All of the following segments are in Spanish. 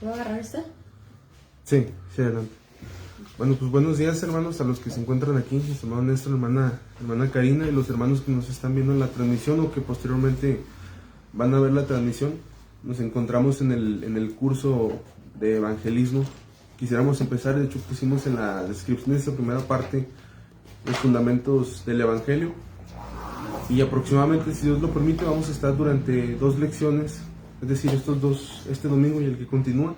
¿Puedo agarrar esta? Sí, adelante. Bueno, pues buenos días, hermanos, a los que se encuentran aquí, mi hermano Néstor, hermana Karina, y los hermanos que nos están viendo en la transmisión o que posteriormente van a ver la transmisión. Nos encontramos en el curso de evangelismo. Quisiéramos empezar, de hecho pusimos en la descripción de esta primera parte los fundamentos del evangelio, y aproximadamente, si Dios lo permite, vamos a estar durante 2 lecciones, es decir, este domingo y el que continúa,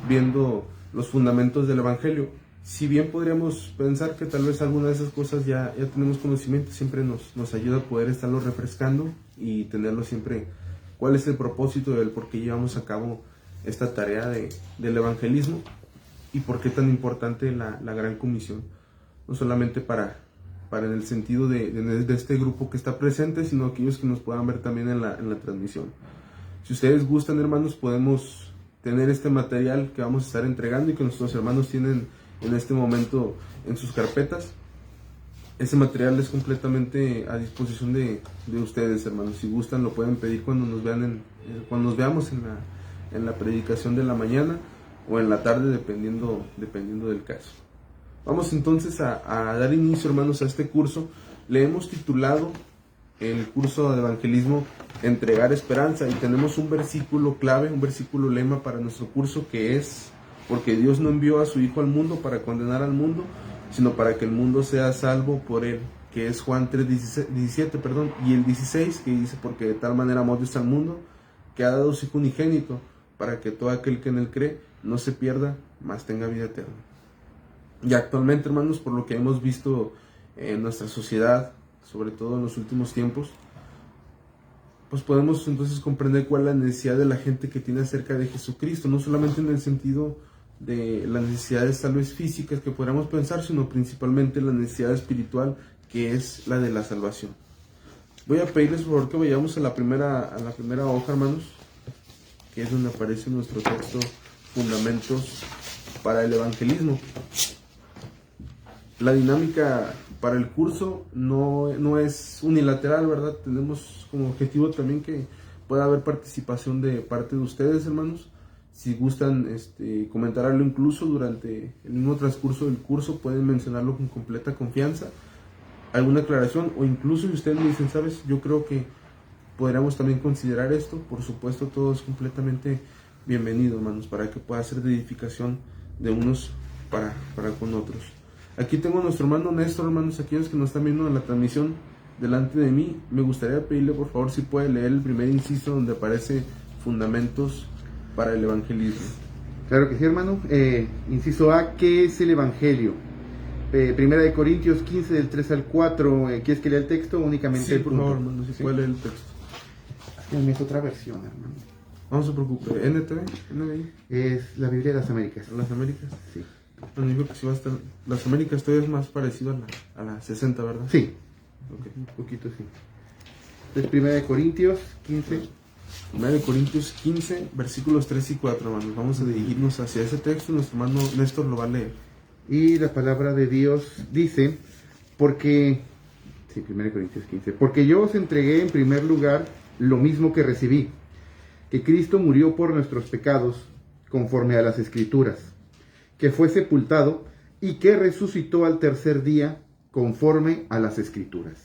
viendo los fundamentos del evangelio. Si bien podríamos pensar que tal vez alguna de esas cosas ya tenemos conocimiento, siempre nos ayuda a poder estarlo refrescando y tenerlo siempre, cuál es el propósito del por qué llevamos a cabo esta tarea del evangelismo y por qué tan importante la gran comisión, no solamente para en el sentido de este grupo que está presente, sino aquellos que nos puedan ver también en la transmisión. Si ustedes gustan, hermanos, podemos tener este material que vamos a estar entregando y que nuestros hermanos tienen en este momento en sus carpetas. Ese material es completamente a disposición de ustedes, hermanos. Si gustan, lo pueden pedir cuando nos vean cuando nos veamos en la predicación de la mañana o en la tarde, dependiendo del caso. Vamos entonces a dar inicio, hermanos, a este curso. Le hemos titulado el curso de evangelismo Entregar Esperanza, y tenemos un versículo clave, un versículo lema para nuestro curso, que es: porque Dios no envió a su Hijo al mundo para condenar al mundo, sino para que el mundo sea salvo por él, que es Juan 3:17, y el 16, que dice: porque de tal manera amó Dios al mundo, que ha dado su Hijo unigénito, para que todo aquel que en él cree no se pierda, mas tenga vida eterna. Y actualmente, hermanos, por lo que hemos visto en nuestra sociedad, sobre todo en los últimos tiempos, pues podemos entonces comprender cuál es la necesidad de la gente que tiene acerca de Jesucristo, no solamente en el sentido de las necesidades tal vez físicas que podríamos pensar, sino principalmente la necesidad espiritual, que es la de la salvación. Voy a pedirles por favor que vayamos a la primera hoja, hermanos, que es donde aparece nuestro texto, Fundamentos para el Evangelismo. La dinámica para el curso no es unilateral, ¿verdad? Tenemos como objetivo también que pueda haber participación de parte de ustedes, hermanos. Si gustan comentar algo incluso durante el mismo transcurso del curso, pueden mencionarlo con completa confianza, alguna aclaración, o incluso si ustedes me dicen, ¿sabes? Yo creo que podríamos también considerar esto. Por supuesto, todo es completamente bienvenido, hermanos, para que pueda ser de edificación de unos para con otros. Aquí tengo a nuestro hermano Néstor, hermanos, aquellos que nos están viendo en la transmisión delante de mí. Me gustaría pedirle por favor si puede leer el primer inciso donde aparece Fundamentos para el Evangelismo. Claro que sí, hermano. Inciso A, ¿qué es el Evangelio? Primera de Corintios 15, del 3 al 4. ¿Quieres que lea el texto o únicamente sí, el por punto? favor, hermano, si puede leer el texto. Es otra versión, hermano. No se preocupe. ¿NTV? ¿NBI? Es la Biblia de las Américas. ¿Las Américas? Sí. Bueno, digo que sí va a estar. Las Américas todavía es más parecido a la 60, ¿verdad? Sí. Okay. Un poquito, sí. Entonces, Primera de Corintios 15. 1 de Corintios 15, versículos 3 y 4, hermanos. Vamos a dirigirnos hacia ese texto. Nuestro hermano Néstor lo va a leer. Y la palabra de Dios dice, porque, sí, 1 Corintios 15, porque yo os entregué en primer lugar lo mismo que recibí, que Cristo murió por nuestros pecados, conforme a las Escrituras, que fue sepultado y que resucitó al tercer día, conforme a las Escrituras.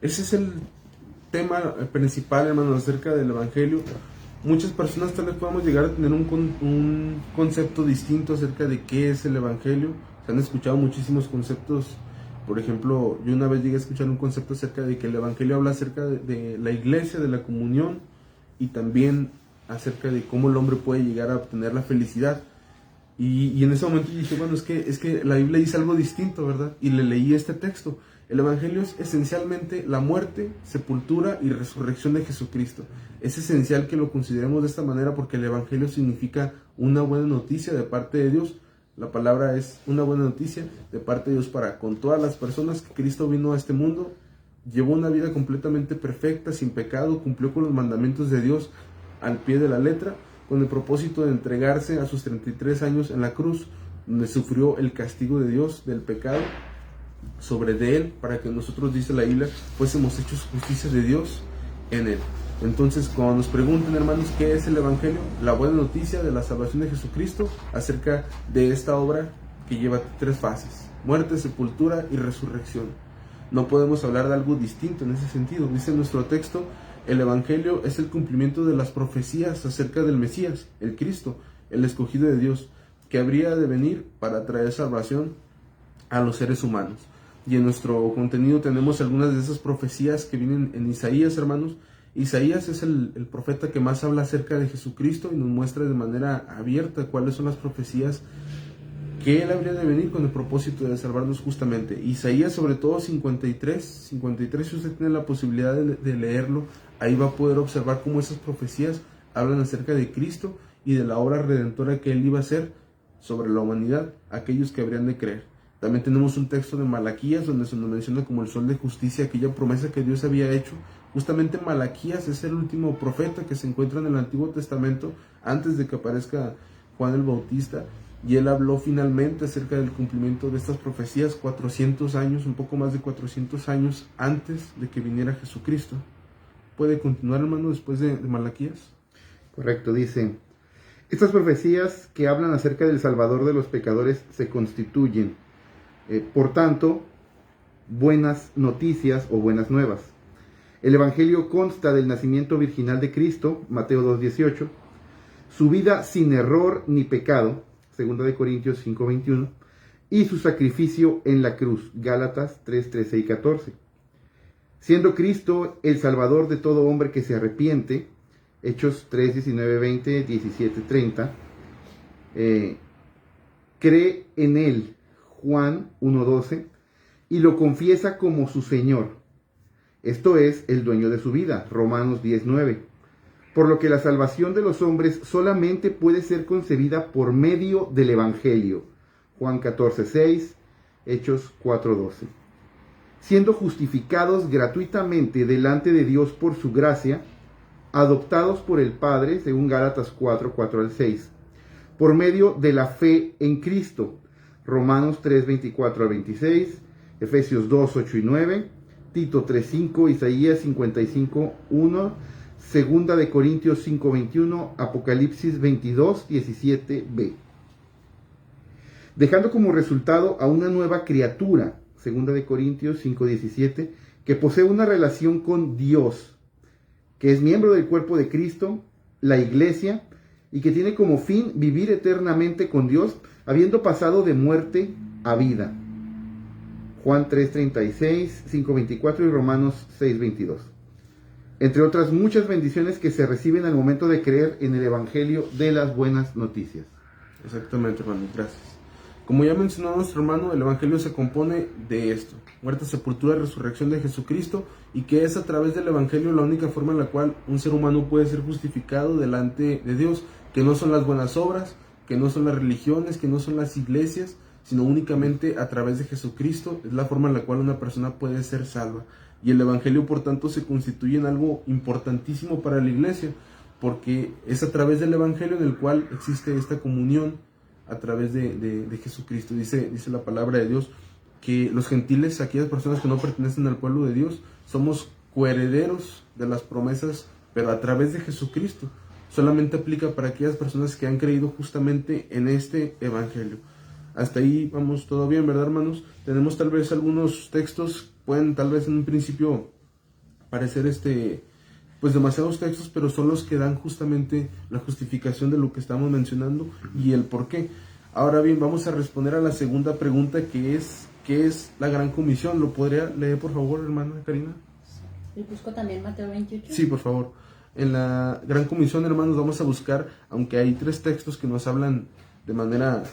Ese es el tema principal, hermanos, acerca del Evangelio. Muchas personas tal vez podamos llegar a tener un concepto distinto acerca de qué es el Evangelio. Se han escuchado muchísimos conceptos. Por ejemplo, yo una vez llegué a escuchar un concepto acerca de que el Evangelio habla acerca de la iglesia, de la comunión, y también acerca de cómo el hombre puede llegar a obtener la felicidad. Y en ese momento yo dije, bueno, es que la Biblia dice algo distinto, ¿verdad? Y le leí este texto. El Evangelio es esencialmente la muerte, sepultura y resurrección de Jesucristo. Es esencial que lo consideremos de esta manera, porque el Evangelio significa una buena noticia de parte de Dios. La palabra es una buena noticia de parte de Dios para con todas las personas, que Cristo vino a este mundo, llevó una vida completamente perfecta, sin pecado, cumplió con los mandamientos de Dios al pie de la letra, con el propósito de entregarse a sus 33 años en la cruz, donde sufrió el castigo de Dios del pecado sobre de él, para que nosotros, dice la Biblia, fuésemos hechos justicia de Dios en él. Entonces, cuando nos pregunten, hermanos, ¿qué es el Evangelio? La buena noticia de la salvación de Jesucristo acerca de esta obra que lleva 3 fases: muerte, sepultura y resurrección. No podemos hablar de algo distinto en ese sentido. Dice nuestro texto, el Evangelio es el cumplimiento de las profecías acerca del Mesías, el Cristo, el escogido de Dios, que habría de venir para traer salvación a los seres humanos. Y en nuestro contenido tenemos algunas de esas profecías que vienen en Isaías, hermanos. Isaías es el profeta que más habla acerca de Jesucristo y nos muestra de manera abierta cuáles son las profecías que Él habría de venir con el propósito de salvarnos justamente. Isaías, sobre todo 53, si usted tiene la posibilidad de leerlo, ahí va a poder observar cómo esas profecías hablan acerca de Cristo y de la obra redentora que Él iba a hacer sobre la humanidad, aquellos que habrían de creer. También tenemos un texto de Malaquías donde se nos menciona como el sol de justicia, aquella promesa que Dios había hecho. Justamente Malaquías es el último profeta que se encuentra en el Antiguo Testamento antes de que aparezca Juan el Bautista, y él habló finalmente acerca del cumplimiento de estas profecías 400 años, un poco más de 400 años antes de que viniera Jesucristo. ¿Puede continuar, hermano, después de Malaquías? Correcto, dice: estas profecías que hablan acerca del Salvador de los pecadores se constituyen, por tanto, buenas noticias o buenas nuevas. El Evangelio consta del nacimiento virginal de Cristo, Mateo 2:18, su vida sin error ni pecado, 2 Corintios 5:21, y su sacrificio en la cruz, Gálatas 3:13 y 14. Siendo Cristo el Salvador de todo hombre que se arrepiente, Hechos 3:19, 20, 17, 30, cree en Él, Juan 1:12, y lo confiesa como su Señor. Esto es, el dueño de su vida, Romanos 10:9. Por lo que la salvación de los hombres solamente puede ser concebida por medio del Evangelio, Juan 14:6, Hechos 4:12. Siendo justificados gratuitamente delante de Dios por su gracia, adoptados por el Padre, según Gálatas 4:4 al 6, por medio de la fe en Cristo, Romanos 3:24 al 26, Efesios 2:8 y 9, Tito 3:5, Isaías 55:1, Segunda de Corintios 5:21, Apocalipsis 22:17b. Dejando como resultado a una nueva criatura, Segunda de Corintios 5:17, que posee una relación con Dios, que es miembro del cuerpo de Cristo, la Iglesia, y que tiene como fin vivir eternamente con Dios, habiendo pasado de muerte a vida. Juan 3:36, 5:24 y Romanos 6:22. Entre otras muchas bendiciones que se reciben al momento de creer en el Evangelio de las buenas noticias. Exactamente, hermano, gracias. Como ya mencionó nuestro hermano, el Evangelio se compone de esto: muerte, sepultura y resurrección de Jesucristo, y que es a través del Evangelio la única forma en la cual un ser humano puede ser justificado delante de Dios, que no son las buenas obras, que no son las religiones, que no son las iglesias, sino únicamente a través de Jesucristo. Es la forma en la cual una persona puede ser salva. Y el Evangelio, por tanto, se constituye en algo importantísimo para la iglesia, porque es a través del Evangelio en el cual existe esta comunión a través de Jesucristo. Dice la palabra de Dios que los gentiles, aquellas personas que no pertenecen al pueblo de Dios, somos coherederos de las promesas, pero a través de Jesucristo. Solamente aplica para aquellas personas que han creído justamente en este Evangelio. Hasta ahí vamos todo bien, ¿verdad, hermanos? Tenemos tal vez algunos textos, pueden tal vez en un principio parecer pues demasiados textos, pero son los que dan justamente la justificación de lo que estamos mencionando y el por qué. Ahora bien, vamos a responder a la segunda pregunta, que es ¿qué es la Gran Comisión? ¿Lo podría leer, por favor, hermana Karina? ¿Y busco también Mateo 28? Sí, por favor. En la Gran Comisión, hermanos, vamos a buscar, aunque hay 3 textos que nos hablan de manera...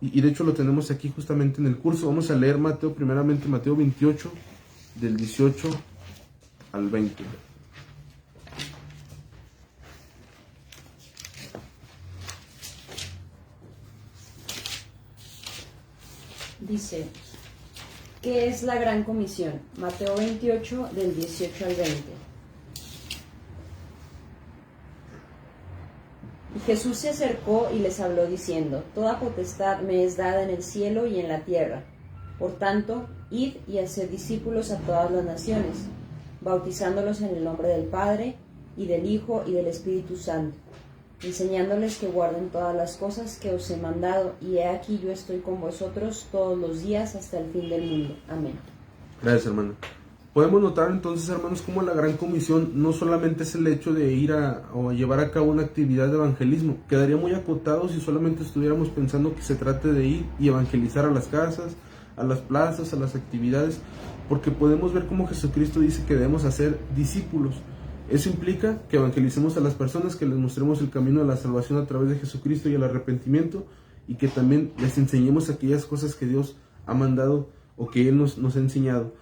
Y de hecho lo tenemos aquí justamente en el curso. Vamos a leer primeramente Mateo 28, del 18 al 20. Dice, ¿qué es la Gran Comisión? Mateo 28, del 18 al 20. Y Jesús se acercó y les habló diciendo, toda potestad me es dada en el cielo y en la tierra. Por tanto, id y haced discípulos a todas las naciones, bautizándolos en el nombre del Padre, y del Hijo, y del Espíritu Santo, enseñándoles que guarden todas las cosas que os he mandado, y he aquí yo estoy con vosotros todos los días hasta el fin del mundo. Amén. Gracias, hermano. Podemos notar entonces, hermanos, cómo la Gran Comisión no solamente es el hecho de ir o llevar a cabo una actividad de evangelismo. Quedaría muy acotado si solamente estuviéramos pensando que se trate de ir y evangelizar a las casas, a las plazas, a las actividades, porque podemos ver cómo Jesucristo dice que debemos hacer discípulos. Eso implica que evangelicemos a las personas, que les mostremos el camino de la salvación a través de Jesucristo y el arrepentimiento, y que también les enseñemos aquellas cosas que Dios ha mandado o que Él nos ha enseñado.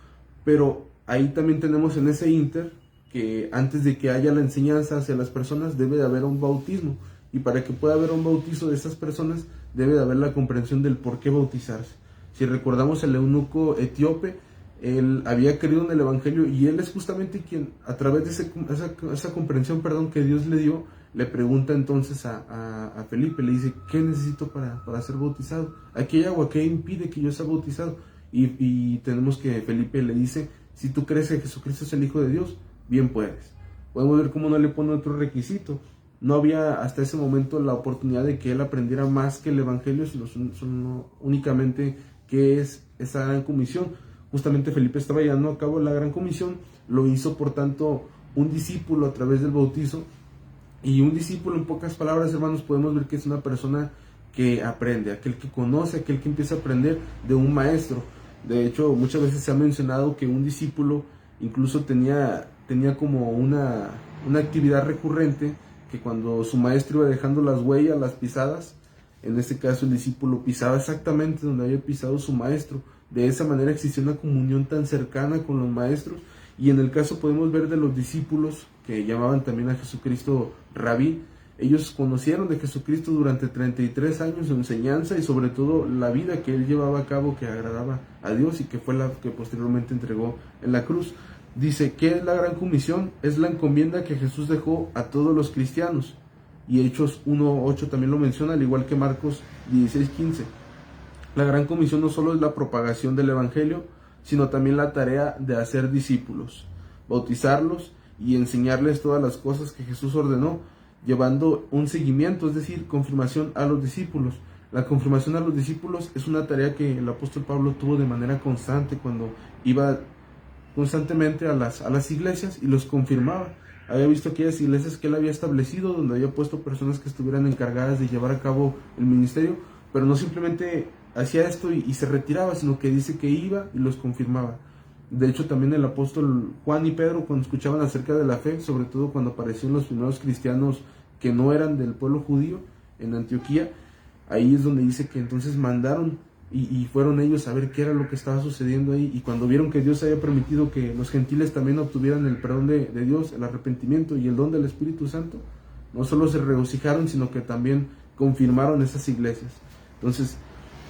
Pero ahí también tenemos en ese ínter que antes de que haya la enseñanza hacia las personas debe de haber un bautismo, y para que pueda haber un bautizo de esas personas debe de haber la comprensión del por qué bautizarse. Si recordamos el eunuco etíope, él había creído en el evangelio, y él es justamente quien, a través de esa comprensión, que Dios le dio, le pregunta entonces a Felipe, le dice: ¿qué necesito para ser bautizado? ¿Aquí hay agua? ¿Qué impide que yo sea bautizado? Y tenemos que Felipe le dice: si tú crees que Jesucristo es el Hijo de Dios, bien puedes. Podemos ver cómo no le pone otro requisito. No había hasta ese momento la oportunidad de que él aprendiera más que el evangelio, sino únicamente qué es esa gran comisión. Justamente Felipe estaba llevando a cabo la gran comisión, lo hizo por tanto un discípulo a través del bautizo. Y un discípulo, en pocas palabras, hermanos, podemos ver que es una persona que aprende, aquel que conoce, aquel que empieza a aprender de un maestro. De hecho, muchas veces se ha mencionado que un discípulo incluso tenía como una actividad recurrente, que cuando su maestro iba dejando las huellas, las pisadas, en este caso el discípulo pisaba exactamente donde había pisado su maestro. De esa manera existía una comunión tan cercana con los maestros. Y en el caso podemos ver de los discípulos que llamaban también a Jesucristo Rabí. Ellos conocieron de Jesucristo durante 33 años su enseñanza y sobre todo la vida que él llevaba a cabo, que agradaba a Dios y que fue la que posteriormente entregó en la cruz. Dice: ¿qué es la gran comisión? Es la encomienda que Jesús dejó a todos los cristianos. Y Hechos 1:8 también lo menciona, al igual que Marcos 16:15. La gran comisión no solo es la propagación del evangelio, sino también la tarea de hacer discípulos, bautizarlos y enseñarles todas las cosas que Jesús ordenó, llevando un seguimiento, es decir, confirmación a los discípulos. La confirmación a los discípulos es una tarea que el apóstol Pablo tuvo de manera constante cuando iba constantemente a las iglesias y los confirmaba. Había visto aquellas iglesias que él había establecido, donde había puesto personas que estuvieran encargadas de llevar a cabo el ministerio, pero no simplemente hacía esto y se retiraba, sino que dice que iba y los confirmaba. De hecho, también el apóstol Juan y Pedro, cuando escuchaban acerca de la fe, sobre todo cuando aparecieron los primeros cristianos que no eran del pueblo judío en Antioquía, ahí es donde dice que entonces mandaron y fueron ellos a ver qué era lo que estaba sucediendo ahí, y cuando vieron que Dios había permitido que los gentiles también obtuvieran el perdón de Dios, el arrepentimiento y el don del Espíritu Santo, no solo se regocijaron, sino que también confirmaron esas iglesias. Entonces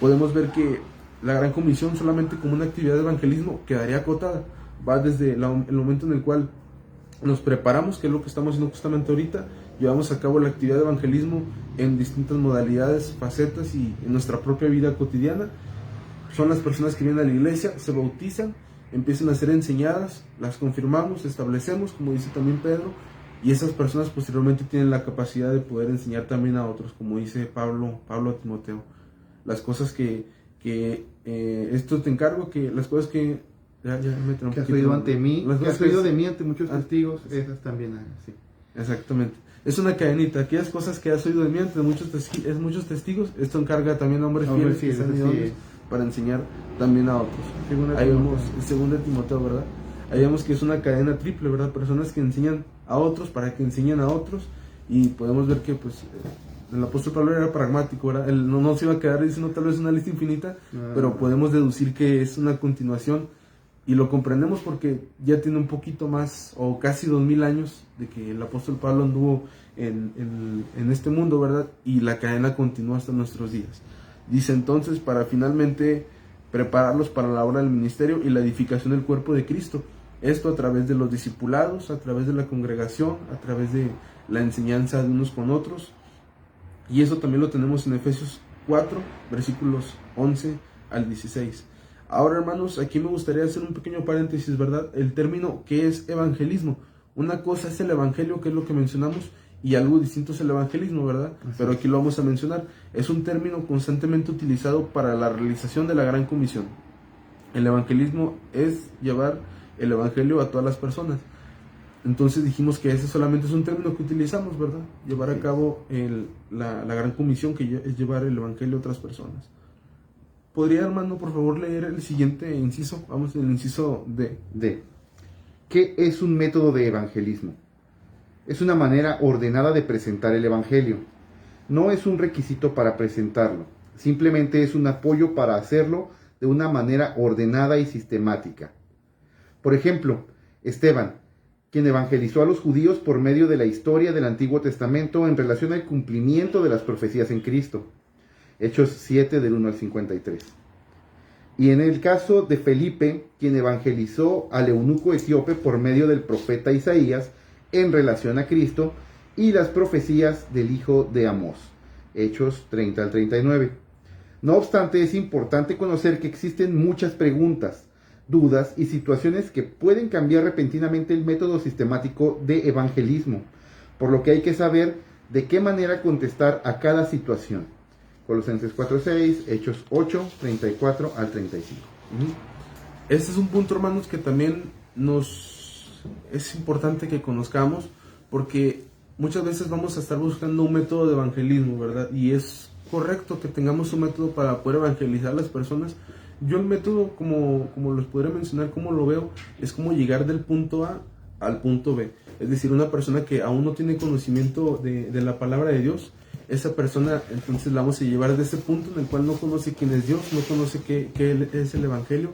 podemos ver que la gran comisión, solamente como una actividad de evangelismo, quedaría acotada. Va desde el momento en el cual nos preparamos, que es lo que estamos haciendo justamente ahorita, llevamos a cabo la actividad de evangelismo en distintas modalidades, facetas y en nuestra propia vida cotidiana. Son las personas que vienen a la iglesia, se bautizan, empiezan a ser enseñadas, las confirmamos, establecemos, como dice también Pedro, y esas personas posteriormente tienen la capacidad de poder enseñar también a otros, como dice Pablo a Timoteo. Las cosas que esto te encargo, que las cosas que que has oído ante mí, que has oído de mí ante muchos testigos, esas también sí. Exactamente. Es una cadenita. Aquellas cosas que has oído de mí ante muchos testigos, esto encarga también a hombres fieles que están idóneos para enseñar también a otros. Ahí vemos el 2 Timoteo, ¿verdad? Ahí vemos que es una cadena triple, ¿verdad? Personas que enseñan a otros para que enseñen a otros, y podemos ver que pues el apóstol Pablo era pragmático, ¿verdad? Él no se iba a quedar diciendo tal vez una lista infinita, pero podemos deducir que es una continuación, y lo comprendemos porque ya tiene un poquito más, o casi 2000 años, de que el apóstol Pablo anduvo en este mundo, ¿verdad? Y la cadena continúa hasta nuestros días. Dice entonces, para finalmente prepararlos para la obra del ministerio y la edificación del cuerpo de Cristo. Esto a través de los discipulados, a través de la congregación, a través de la enseñanza de unos con otros. Y eso también lo tenemos en Efesios 4, versículos 11 al 16. Ahora, hermanos, aquí me gustaría hacer un pequeño paréntesis, ¿verdad? El término, ¿qué es evangelismo? Una cosa es el evangelio, que es lo que mencionamos, y algo distinto es el evangelismo, ¿verdad? Pero aquí lo vamos a mencionar. Es un término constantemente utilizado para la realización de la gran comisión. El evangelismo es llevar el evangelio a todas las personas. Entonces dijimos que ese solamente es un término que utilizamos, ¿verdad? Llevar a cabo la gran comisión, que es llevar el evangelio a otras personas. ¿Podría, hermano, por favor, leer el siguiente inciso? Vamos, el inciso D. D. ¿Qué es un método de evangelismo? Es una manera ordenada de presentar el evangelio. No es un requisito para presentarlo. Simplemente es un apoyo para hacerlo de una manera ordenada y sistemática. Por ejemplo, Esteban, quien evangelizó a los judíos por medio de la historia del Antiguo Testamento en relación al cumplimiento de las profecías en Cristo. Hechos 7 del 1 al 53. Y en el caso de Felipe, quien evangelizó al eunuco etíope por medio del profeta Isaías en relación a Cristo y las profecías del hijo de Amós. Hechos 30 al 39. No obstante, es importante conocer que existen muchas preguntas, dudas y situaciones que pueden cambiar repentinamente el método sistemático de evangelismo, por lo que hay que saber de qué manera contestar a cada situación. Colosenses 4:6, Hechos 8, 34 al 35. Este es un punto, hermanos, que también es importante que conozcamos, porque muchas veces vamos a estar buscando un método de evangelismo, ¿verdad? Y es correcto que tengamos un método para poder evangelizar a las personas. Yo el método, como les podría mencionar, como lo veo, es como llegar del punto A al punto B. Es decir, una persona que aún no tiene conocimiento de la palabra de Dios, esa persona entonces la vamos a llevar de ese punto en el cual no conoce quién es Dios, no conoce qué es el evangelio,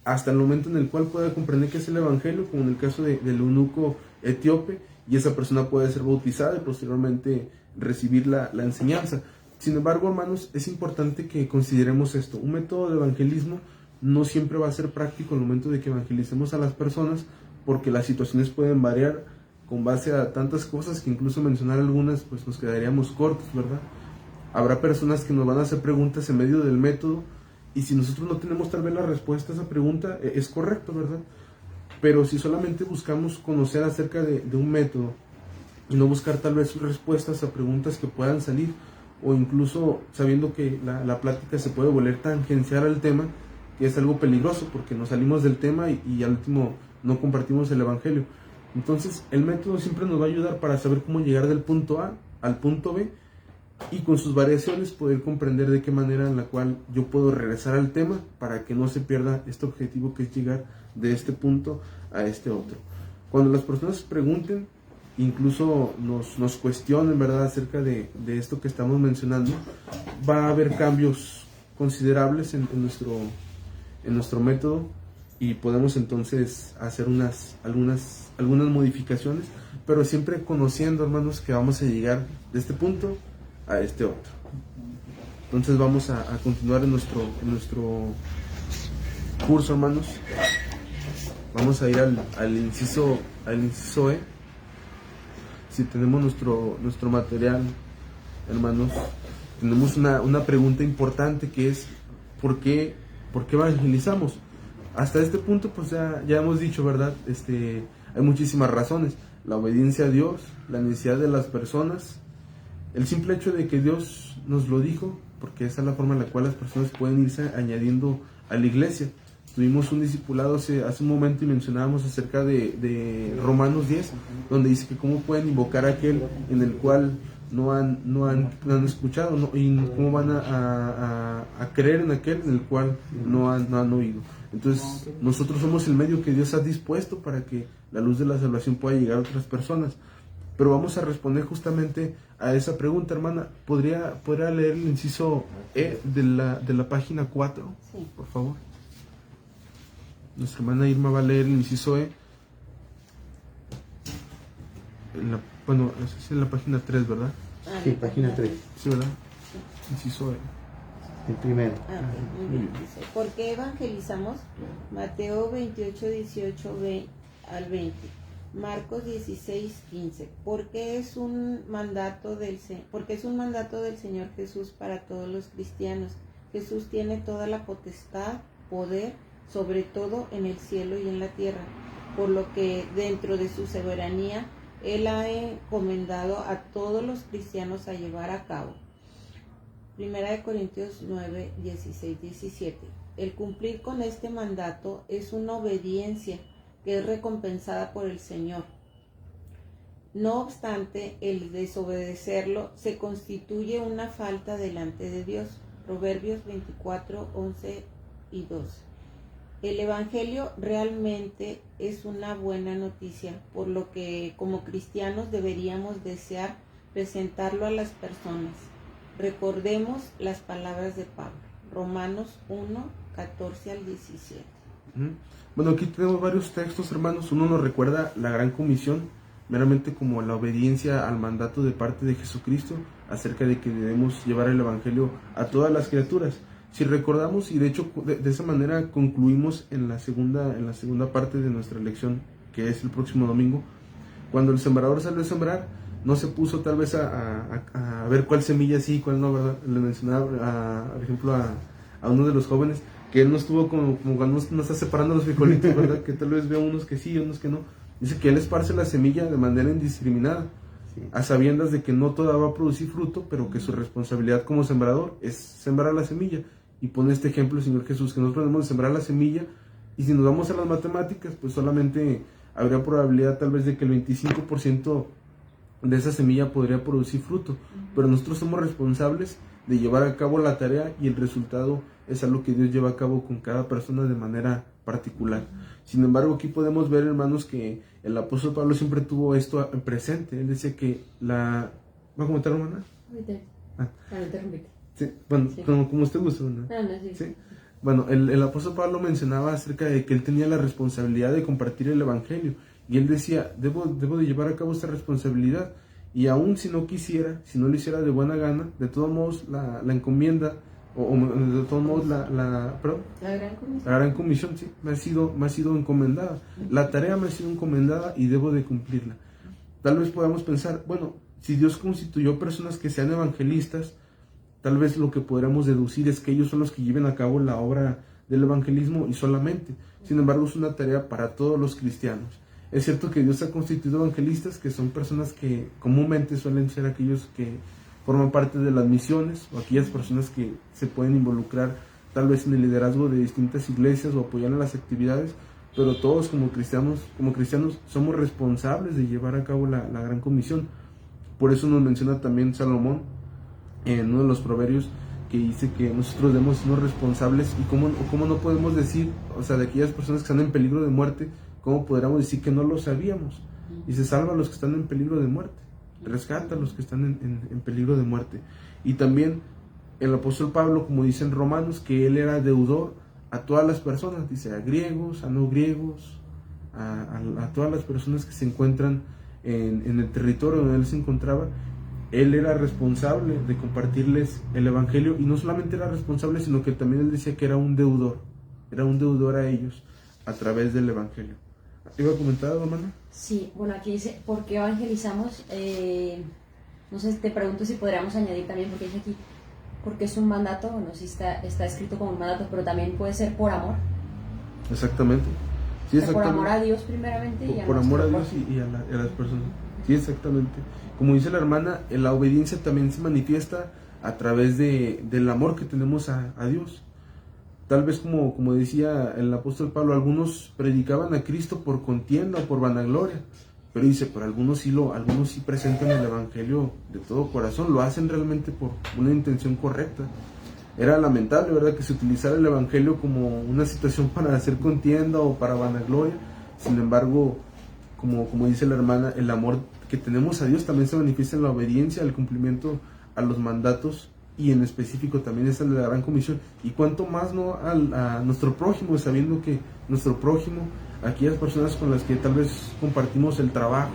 hasta el momento en el cual pueda comprender qué es el evangelio, como en el caso del eunuco etíope, y esa persona puede ser bautizada y posteriormente recibir la enseñanza. Sin embargo, hermanos, es importante que consideremos esto. Un método de evangelismo no siempre va a ser práctico en el momento de que evangelicemos a las personas, porque las situaciones pueden variar con base a tantas cosas que incluso mencionar algunas pues nos quedaríamos cortos, ¿verdad? Habrá personas que nos van a hacer preguntas en medio del método, y si nosotros no tenemos tal vez la respuesta a esa pregunta, es correcto, ¿verdad? Pero si solamente buscamos conocer acerca de un método y no buscar tal vez respuestas a preguntas que puedan salir, o incluso sabiendo que la plática se puede volver tangencial al tema, que es algo peligroso porque nos salimos del tema y al último no compartimos el evangelio. Entonces el método siempre nos va a ayudar para saber cómo llegar del punto A al punto B, y con sus variaciones poder comprender de qué manera en la cual yo puedo regresar al tema para que no se pierda este objetivo, que es llegar de este punto a este otro. Cuando las personas pregunten, incluso nos cuestionen, ¿verdad?, acerca de esto que estamos mencionando, va a haber cambios considerables en nuestro método, y podemos entonces hacer algunas modificaciones, pero siempre conociendo, hermanos, que vamos a llegar de este punto a este otro. Entonces vamos a continuar en nuestro curso, hermanos. Vamos a ir al inciso E. Si tenemos nuestro material, hermanos, tenemos una pregunta importante, que es ¿por qué evangelizamos? Hasta este punto pues ya hemos dicho, ¿verdad? Hay muchísimas razones: la obediencia a Dios, la necesidad de las personas, el simple hecho de que Dios nos lo dijo, porque esa es la forma en la cual las personas pueden irse añadiendo a la iglesia. Tuvimos un discipulado hace un momento y mencionábamos acerca de Romanos 10, donde dice que cómo pueden invocar a aquel en el cual no han escuchado, ¿no? Y cómo van a creer en aquel en el cual no han oído. Entonces nosotros somos el medio que Dios ha dispuesto para que la luz de la salvación pueda llegar a otras personas. Pero vamos a responder justamente a esa pregunta, hermana. ¿Podría leer el inciso E de la página 4? Sí. Por favor. Nuestra hermana Irma va a leer el inciso E. Eso es en la página 3, ¿verdad? Sí, página 3. Sí, ¿verdad? Inciso E. El primero. Muy bien. Dice, ¿por qué evangelizamos? Mateo 28, 18 al 20. Marcos 16, 15. Porque es un mandato del Señor Jesús para todos los cristianos. Jesús tiene toda la potestad, poder, sobre todo en el cielo y en la tierra. por lo que dentro de su soberanía Él ha encomendado a todos los cristianos a llevar a cabo. 1 Corintios 9, 16, 17. El cumplir con este mandato es una obediencia que es recompensada por el Señor. No obstante, el desobedecerlo se constituye una falta delante de Dios. Proverbios 24, 11 y 12. El Evangelio realmente es una buena noticia, por lo que como cristianos deberíamos desear presentarlo a las personas. Recordemos las palabras de Pablo, Romanos 1, 14 al 17. Bueno, aquí tenemos varios textos, hermanos. Uno nos recuerda la gran comisión, meramente como la obediencia al mandato de parte de Jesucristo acerca de que debemos llevar el Evangelio a todas las criaturas. Si recordamos, y de hecho de esa manera concluimos en la segunda parte de nuestra lección, que es el próximo domingo, cuando el sembrador salió a sembrar, no se puso tal vez a ver cuál semilla sí y cuál no, ¿verdad? Le mencionaba, por ejemplo, a uno de los jóvenes, que él no estuvo como cuando uno está separando los frijolitos, ¿verdad? Que tal vez vea unos que sí y unos que no. Dice que él esparce la semilla de manera indiscriminada, a sabiendas de que no toda va a producir fruto, pero que su responsabilidad como sembrador es sembrar la semilla. Y pone este ejemplo el Señor Jesús, que nosotros debemos sembrar la semilla, y si nos vamos a las matemáticas, pues solamente habría probabilidad tal vez de que el 25% de esa semilla podría producir fruto, pero nosotros somos responsables de llevar a cabo la tarea, y el resultado es algo que Dios lleva a cabo con cada persona de manera particular. Sin embargo, aquí podemos ver, hermanos, que el apóstol Pablo siempre tuvo esto presente. Él decía que ¿va a comentar, hermana? Para interrumpirte. Sí, bueno, Sí. como usted gusta, ¿no? Sí. Sí. Bueno, el apóstol Pablo mencionaba acerca de que él tenía la responsabilidad de compartir el evangelio, y él decía, debo de llevar a cabo esta responsabilidad, y aún si no quisiera, si no lo hiciera de buena gana, de todos modos la encomienda, o de todos modos la gran comisión, sí, me ha sido encomendada, la tarea me ha sido encomendada y debo de cumplirla. Tal vez podamos pensar, bueno, si Dios constituyó personas que sean evangelistas, tal vez lo que podríamos deducir es que ellos son los que lleven a cabo la obra del evangelismo y solamente. Sin embargo, es una tarea para todos los cristianos. Es cierto que Dios ha constituido evangelistas, que son personas que comúnmente suelen ser aquellos que forman parte de las misiones, o aquellas personas que se pueden involucrar tal vez en el liderazgo de distintas iglesias o apoyar en las actividades, pero todos como cristianos somos responsables de llevar a cabo la gran comisión. Por eso nos menciona también Salomón en uno de los proverbios, que dice que nosotros debemos ser responsables, y cómo no podemos decir, o sea, de aquellas personas que están en peligro de muerte, cómo podríamos decir que no lo sabíamos. Y se salva a los que están en peligro de muerte, rescata a los que están en peligro de muerte. Y también el apóstol Pablo, como dice en Romanos, que él era deudor a todas las personas, dice a griegos, a no griegos, a todas las personas que se encuentran en el territorio donde él se encontraba. Él era responsable de compartirles el evangelio, y no solamente era responsable, sino que también él decía que era un deudor a ellos a través del evangelio. ¿Iba a comentar, hermana? Sí, bueno, aquí dice, ¿por qué evangelizamos? No sé, te pregunto si podríamos añadir también, porque dice aquí, porque es un mandato, bueno, sí está escrito como un mandato, pero también puede ser por amor. Exactamente. Sí, O sea, por amor a Dios primeramente, y por amor a Dios y a las personas. Sí, exactamente. Como dice la hermana, la obediencia también se manifiesta a través del amor que tenemos a Dios. Tal vez como decía el apóstol Pablo, algunos predicaban a Cristo por contienda o por vanagloria, pero dice, pero algunos sí presentan el evangelio de todo corazón, lo hacen realmente por una intención correcta. Era lamentable, ¿verdad?, que se utilizara el evangelio como una situación para hacer contienda o para vanagloria. Sin embargo, como dice la hermana, el amor que tenemos a Dios también se manifiesta en la obediencia, al cumplimiento a los mandatos, y en específico también es la gran comisión. Y cuánto más no a nuestro prójimo, sabiendo que nuestro prójimo, aquellas personas con las que tal vez compartimos el trabajo,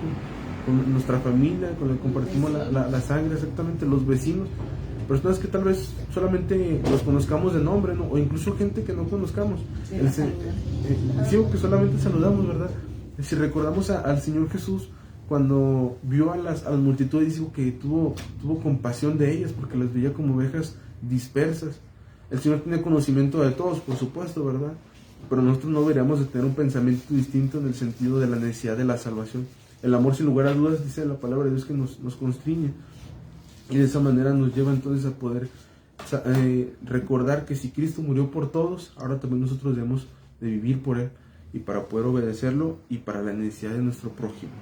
con nuestra familia, con las que compartimos la sangre, exactamente, los vecinos, personas que tal vez solamente los conozcamos de nombre, ¿no? O incluso gente que no conozcamos, digo que solamente saludamos, ¿verdad? Si recordamos al Señor Jesús, cuando vio a las multitudes, dijo que tuvo compasión de ellas, porque las veía como ovejas dispersas. El Señor tiene conocimiento de todos, por supuesto, ¿verdad? pero nosotros no deberíamos de tener un pensamiento distinto en el sentido de la necesidad de la salvación. El amor, sin lugar a dudas, dice la palabra de Dios, que nos constriñe, y de esa manera nos lleva entonces a poder recordar que si Cristo murió por todos, ahora también nosotros debemos de vivir por Él, y para poder obedecerlo y para la necesidad de nuestro prójimo.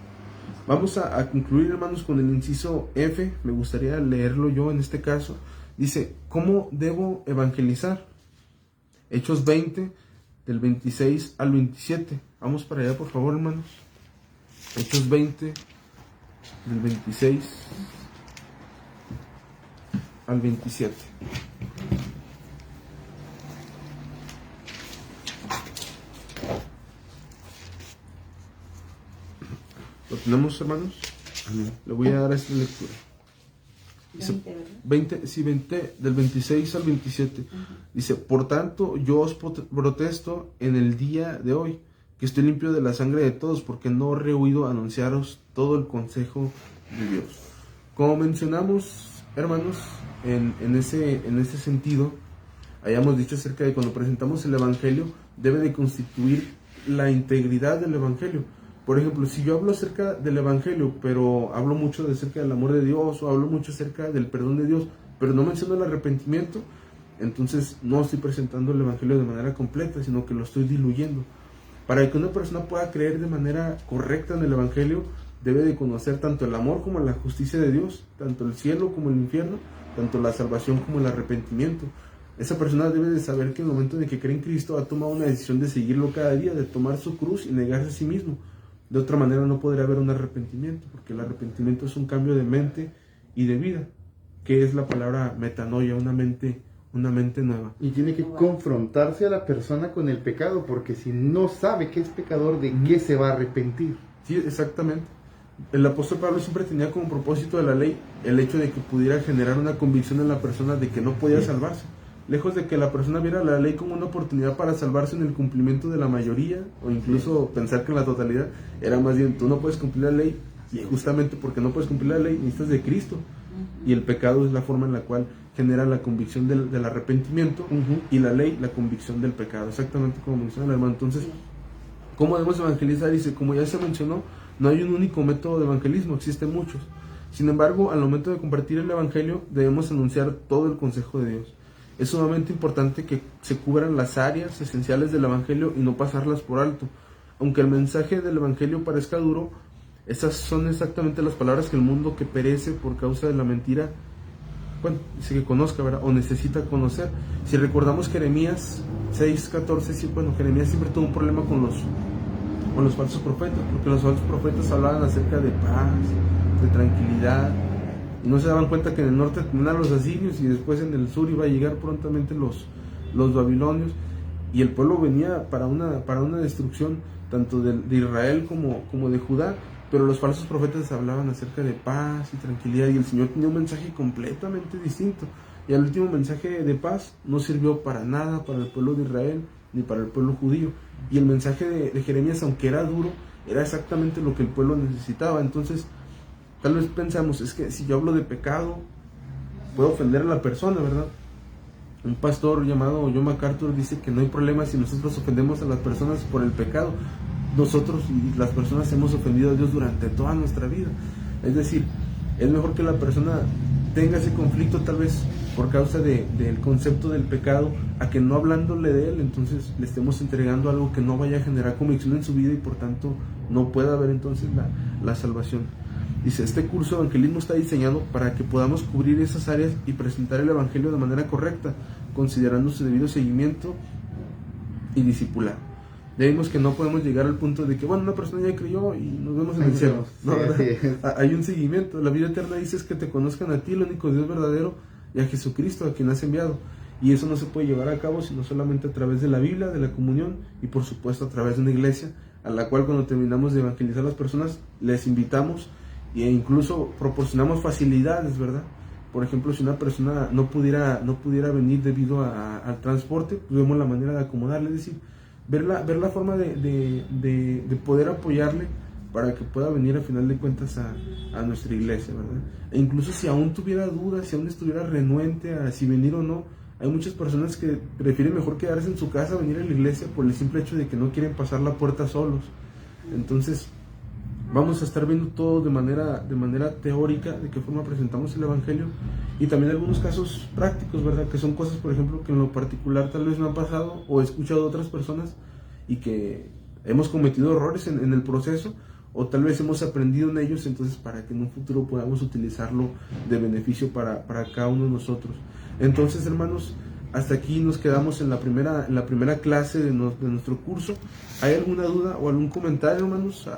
Vamos a concluir, hermanos, con el inciso F. Me gustaría leerlo yo en este caso. Dice, ¿cómo debo evangelizar? Hechos 20, del 26 al 27. Vamos para allá, por favor, hermanos. Hechos 20, del 26 al 27. ¿Lo tenemos, hermanos? Amén. Le voy a dar esta lectura. 20, ¿verdad? 20, del 26 al 27. Dice, por tanto, yo os protesto en el día de hoy, que estoy limpio de la sangre de todos, porque no he rehuido anunciaros todo el consejo de Dios. Como mencionamos, hermanos, en ese sentido, hayamos dicho acerca de cuando presentamos el Evangelio, debe de constituir la integridad del Evangelio. Por ejemplo, si yo hablo acerca del Evangelio, pero hablo mucho acerca del amor de Dios, o hablo mucho acerca del perdón de Dios, pero no menciono el arrepentimiento, entonces no estoy presentando el Evangelio de manera completa, sino que lo estoy diluyendo. Para que una persona pueda creer de manera correcta en el Evangelio, debe de conocer tanto el amor como la justicia de Dios, tanto el cielo como el infierno, tanto la salvación como el arrepentimiento. Esa persona debe de saber que en el momento en que cree en Cristo ha tomado una decisión de seguirlo cada día, de tomar su cruz y negarse a sí mismo. De otra manera no podría haber un arrepentimiento, porque el arrepentimiento es un cambio de mente y de vida, que es la palabra metanoia, una mente nueva. Y tiene que confrontarse a la persona con el pecado, porque si no sabe que es pecador, ¿de qué se va a arrepentir? Sí, exactamente. El apóstol Pablo siempre tenía como propósito de la ley el hecho de que pudiera generar una convicción en la persona de que no podía salvarse. Lejos de que la persona viera la ley como una oportunidad para salvarse en el cumplimiento de la mayoría, o incluso pensar que en la totalidad, era más bien, tú no puedes cumplir la ley, y justamente porque no puedes cumplir la ley, necesitas de Cristo. Y el pecado es la forma en la cual genera la convicción del arrepentimiento, y la ley, la convicción del pecado, exactamente como menciona el hermano. Entonces, ¿cómo debemos evangelizar? Dice, como ya se mencionó, no hay un único método de evangelismo, existen muchos. Sin embargo, al momento de compartir el evangelio, debemos anunciar todo el consejo de Dios. Es sumamente importante que se cubran las áreas esenciales del Evangelio y no pasarlas por alto. Aunque el mensaje del Evangelio parezca duro, esas son exactamente las palabras que el mundo que perece por causa de la mentira, bueno, dice que conozca, ¿verdad? O necesita conocer. Si recordamos Jeremías 6:14, sí, bueno, Jeremías siempre tuvo un problema con los falsos profetas, porque los falsos profetas hablaban acerca de paz, de tranquilidad, y no se daban cuenta que en el norte tenían a los asirios y después en el sur iba a llegar prontamente los babilonios, y el pueblo venía para una destrucción tanto de Israel como de Judá, pero los falsos profetas hablaban acerca de paz y tranquilidad, y el Señor tenía un mensaje completamente distinto, y el último mensaje de paz no sirvió para nada para el pueblo de Israel ni para el pueblo judío, y el mensaje de Jeremías, aunque era duro, era exactamente lo que el pueblo necesitaba. Entonces tal vez pensamos, es que si yo hablo de pecado, puedo ofender a la persona, ¿verdad? Un pastor llamado John MacArthur dice que no hay problema si nosotros ofendemos a las personas por el pecado. Nosotros y las personas hemos ofendido a Dios durante toda nuestra vida. Es decir, es mejor que la persona tenga ese conflicto tal vez por causa del concepto del pecado, a que no hablándole de él, entonces le estemos entregando algo que no vaya a generar convicción en su vida y por tanto no pueda haber entonces la salvación. Dice, este curso de evangelismo está diseñado para que podamos cubrir esas áreas y presentar el evangelio de manera correcta, considerando su debido seguimiento y discipular. Ya vimos que no podemos llegar al punto de que, bueno, una persona ya creyó y nos vemos en el cielo. No, hay un seguimiento. La vida eterna dice es que te conozcan a ti, el único Dios verdadero, y a Jesucristo, a quien has enviado. Y eso no se puede llevar a cabo sino solamente a través de la Biblia, de la comunión y por supuesto a través de una iglesia, a la cual cuando terminamos de evangelizar a las personas, les invitamos e incluso proporcionamos facilidades, ¿verdad? Por ejemplo, si una persona no pudiera venir debido al transporte, pues vemos la manera de acomodarle, es decir, ver la forma de poder apoyarle para que pueda venir a final de cuentas a nuestra iglesia, ¿verdad? E incluso si aún tuviera dudas, si aún estuviera renuente a si venir o no, Hay muchas personas que prefieren mejor quedarse en su casa, venir a la iglesia por el simple hecho de que no quieren pasar la puerta solos. Entonces, vamos a estar viendo todo de manera teórica, de qué forma presentamos el Evangelio, y también algunos casos prácticos, ¿verdad? Que son cosas, por ejemplo, que en lo particular tal vez me han pasado o he escuchado de otras personas y que hemos cometido errores en el proceso, o tal vez hemos aprendido en ellos, entonces para que en un futuro podamos utilizarlo de beneficio para cada uno de nosotros. Entonces, hermanos, hasta aquí nos quedamos en la primera clase de nuestro curso. ¿Hay alguna duda o algún comentario, hermanos?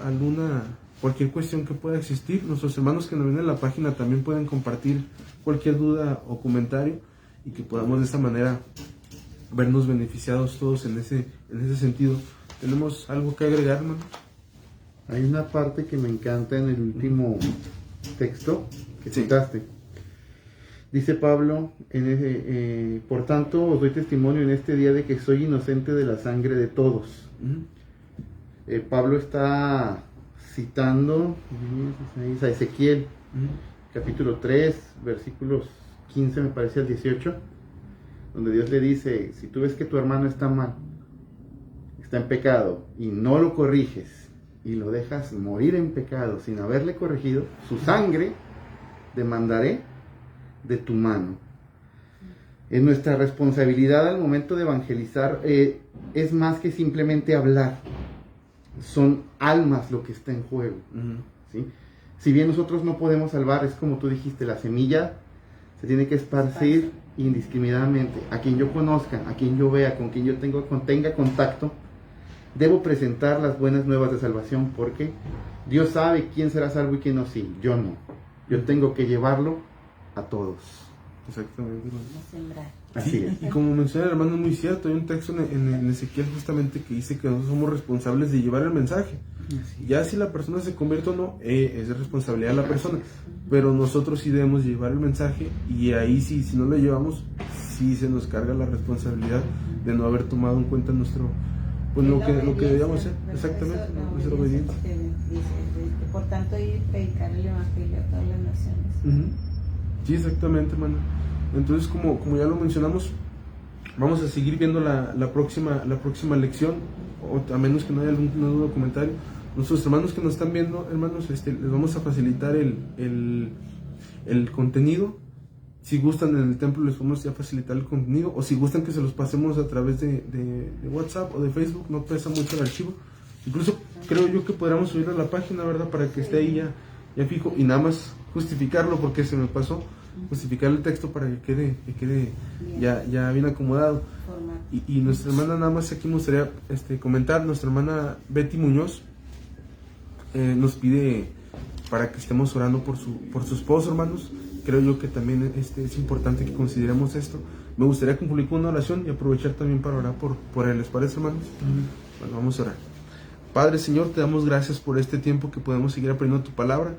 Cualquier cuestión que pueda existir? Nuestros hermanos que nos ven en la página también pueden compartir cualquier duda o comentario y que podamos de esta manera vernos beneficiados todos en ese sentido. ¿Tenemos algo que agregar, hermanos? Hay una parte que me encanta en el último texto que citaste. Dice Pablo, por tanto os doy testimonio en este día de que soy inocente de la sangre de todos. Pablo está citando a Ezequiel, capítulo 3, versículos 15 me parece al 18, donde Dios le dice, si tú ves que tu hermano está mal, está en pecado, y no lo corriges, y lo dejas morir en pecado sin haberle corregido, su sangre demandaré de tu mano. En nuestra responsabilidad al momento de evangelizar es más que simplemente hablar, son almas lo que está en juego. ¿Sí? Si bien nosotros no podemos salvar, es como tú dijiste, la semilla se tiene que esparcir indiscriminadamente. A quien yo conozca, a quien yo vea, con quien yo tenga contacto, debo presentar las buenas nuevas de salvación, porque Dios sabe quién será salvo y quién no, sí, yo no. Yo tengo que llevarlo a todos. Exactamente. Así es. Y como menciona el hermano, es muy cierto. Hay un texto en Ezequiel justamente que dice que nosotros somos responsables de llevar el mensaje. Ya si la persona se convierte o no, es responsabilidad de la persona, pero nosotros sí debemos llevar el mensaje, y ahí sí, si no lo llevamos, sí se nos carga la responsabilidad de no haber tomado en cuenta nuestro, pues lo que debíamos hacer, exactamente, nuestra obediencia. Por tanto, ir a predicar el Evangelio a todas las naciones. Sí, exactamente, hermano. Entonces, como ya lo mencionamos, vamos a seguir viendo la próxima lección, o a menos que no haya algún duda o comentario. Nuestros hermanos que nos están viendo, hermanos, les vamos a facilitar el contenido. Si gustan, en el templo les vamos a facilitar el contenido, o si gustan que se los pasemos a través de WhatsApp o de Facebook, no pesa mucho el archivo. Incluso creo yo que podríamos subirlo a la página, ¿verdad? Para que esté ahí ya fijo, y nada más justificarlo, porque se me pasó, justificar el texto para que quede ya bien acomodado. Y nuestra hermana, nada más aquí me gustaría comentar, nuestra hermana Betty Muñoz nos pide para que estemos orando por su esposo, hermanos. Creo yo que también es importante que consideremos esto. Me gustaría concluir con una oración y aprovechar también para orar por él. ¿Les parece, hermanos? Bueno, vamos a orar. Padre, Señor, te damos gracias por este tiempo que podemos seguir aprendiendo tu palabra.